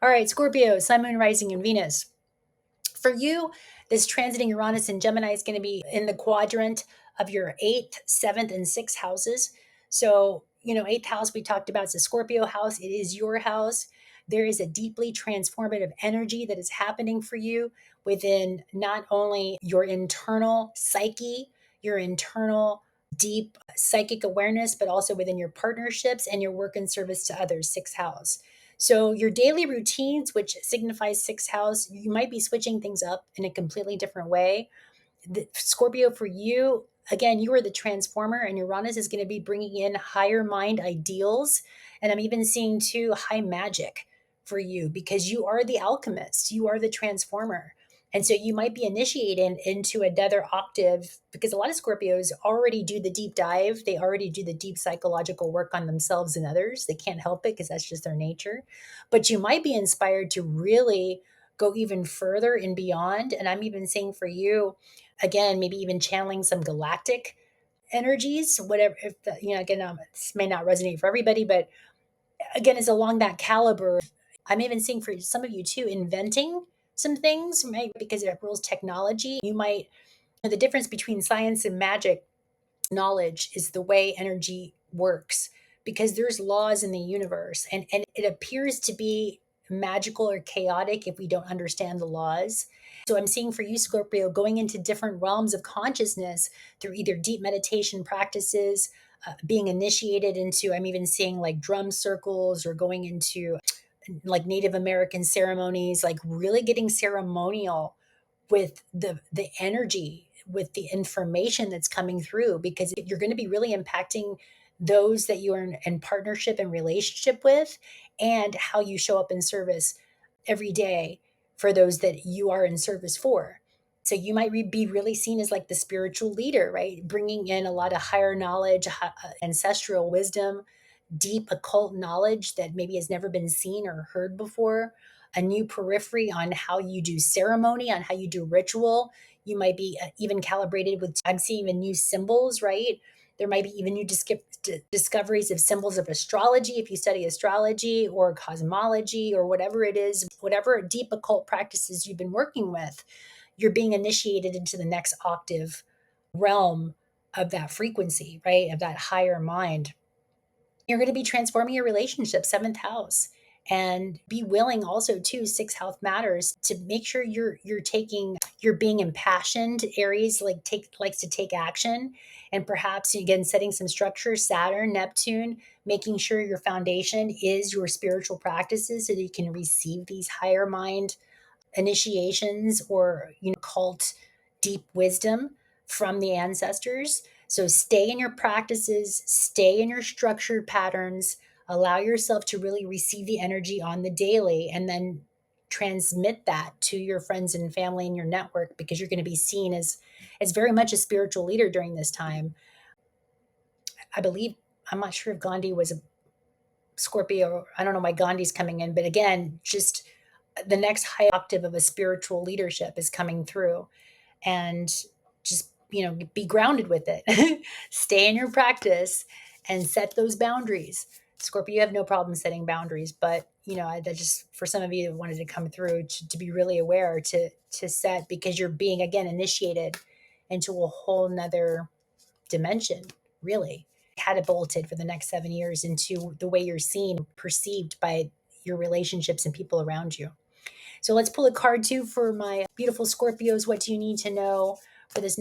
All right, Scorpio, Sun, Moon, Rising, and Venus. For you, this transiting Uranus and Gemini is going to be in the quadrant of your eighth, seventh, and sixth houses. So, eighth house we talked about is a Scorpio house. It is your house. There is a deeply transformative energy that is happening for you within not only your internal psyche, your internal deep psychic awareness, but also within your partnerships and your work and service to others, sixth house. So, your daily routines, which signifies sixth house, you might be switching things up in a completely different way. The Scorpio, for you, again, you are the transformer, and Uranus is going to be bringing in higher mind ideals. And I'm even seeing too high magic for you because you are the alchemist, you are the transformer. And so you might be initiating into another octave because a lot of Scorpios already do the deep dive. They already do the deep psychological work on themselves and others. They can't help it because that's just their nature. But you might be inspired to really go even further and beyond. And I'm even saying for you, again, maybe even channeling some galactic energies, whatever. If the, again, this may not resonate for everybody, but again, is along that caliber. I'm even seeing for some of you too, inventing some things, right? Because it rules technology. You might, the difference between science and magic knowledge is the way energy works because there's laws in the universe and it appears to be magical or chaotic if we don't understand the laws. So I'm seeing for you, Scorpio, going into different realms of consciousness through either deep meditation practices, being initiated into, I'm even seeing like drum circles or going into like Native American ceremonies, like really getting ceremonial with the energy, with the information that's coming through, because you're going to be really impacting those that you are in partnership and relationship with, and how you show up in service every day for those that you are in service for. So you might be really seen as like the spiritual leader, right? Bringing in a lot of higher knowledge, ancestral wisdom, deep occult knowledge that maybe has never been seen or heard before, a new periphery on how you do ceremony, on how you do ritual. You might be even calibrated with, I'm seeing even new symbols, right? There might be even new discoveries of symbols of astrology if you study astrology or cosmology or whatever it is, whatever deep occult practices you've been working with, you're being initiated into the next octave realm of that frequency, right? Of that higher mind. You're going to be transforming your relationship, seventh house, and be willing also to sixth house matters to make sure you're being impassioned. Aries likes to take action, and perhaps again setting some structure. Saturn, Neptune, making sure your foundation is your spiritual practices so that you can receive these higher mind initiations or cult deep wisdom from the ancestors. So stay in your practices, stay in your structured patterns, allow yourself to really receive the energy on the daily, and then transmit that to your friends and family and your network, because you're going to be seen as very much a spiritual leader during this time. I believe, I'm not sure if Gandhi was a Scorpio. I don't know why Gandhi's coming in, but again, just the next high octave of a spiritual leadership is coming through. And just, be grounded with it. Stay in your practice and set those boundaries. Scorpio, you have no problem setting boundaries, but that just for some of you that wanted to come through to be really aware to set, because you're being again initiated into a whole nother dimension, really catapulted for the next 7 years into the way you're seen, perceived by your relationships and people around you. So let's pull a card too for my beautiful Scorpios. What do you need to know for this?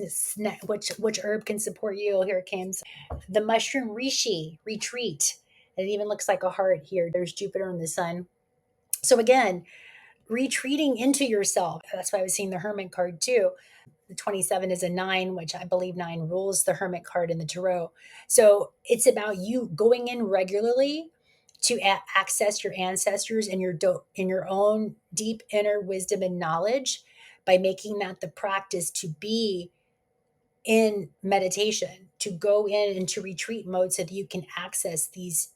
Which herb can support you? Here it comes. The mushroom reishi, retreat. It even looks like a heart here. There's Jupiter and the sun. So again, retreating into yourself. That's why I was seeing the hermit card too. The 27 is a 9, which I believe 9 rules the hermit card in the tarot. So it's about you going in regularly to access your ancestors and in your own deep inner wisdom and knowledge, by making that the practice to be in meditation, to go in into retreat mode so that you can access these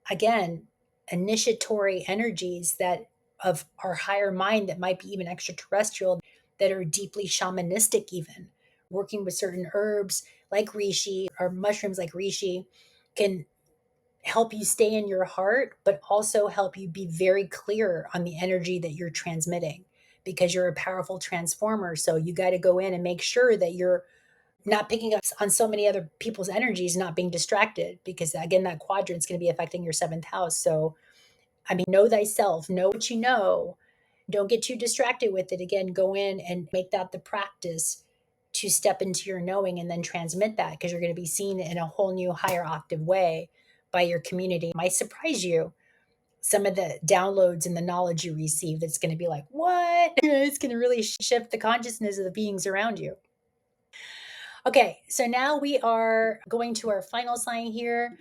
again initiatory energies that of our higher mind, that might be even extraterrestrial, that are deeply shamanistic, even working with certain herbs like reishi or mushrooms like reishi can help you stay in your heart, but also help you be very clear on the energy that you're transmitting, because you're a powerful transformer. So you got to go in and make sure that you're not picking up on so many other people's energies, not being distracted, because again, that quadrant's going to be affecting your seventh house. So, I mean, know thyself, know what you know. Don't get too distracted with it. Again, go in and make that the practice to step into your knowing and then transmit that, because you're going to be seen in a whole new higher octave way by your community. It might surprise you, some of the downloads and the knowledge you receive, that's going to be like, what? It's going to really shift the consciousness of the beings around you. Okay, so now we are going to our final sign here.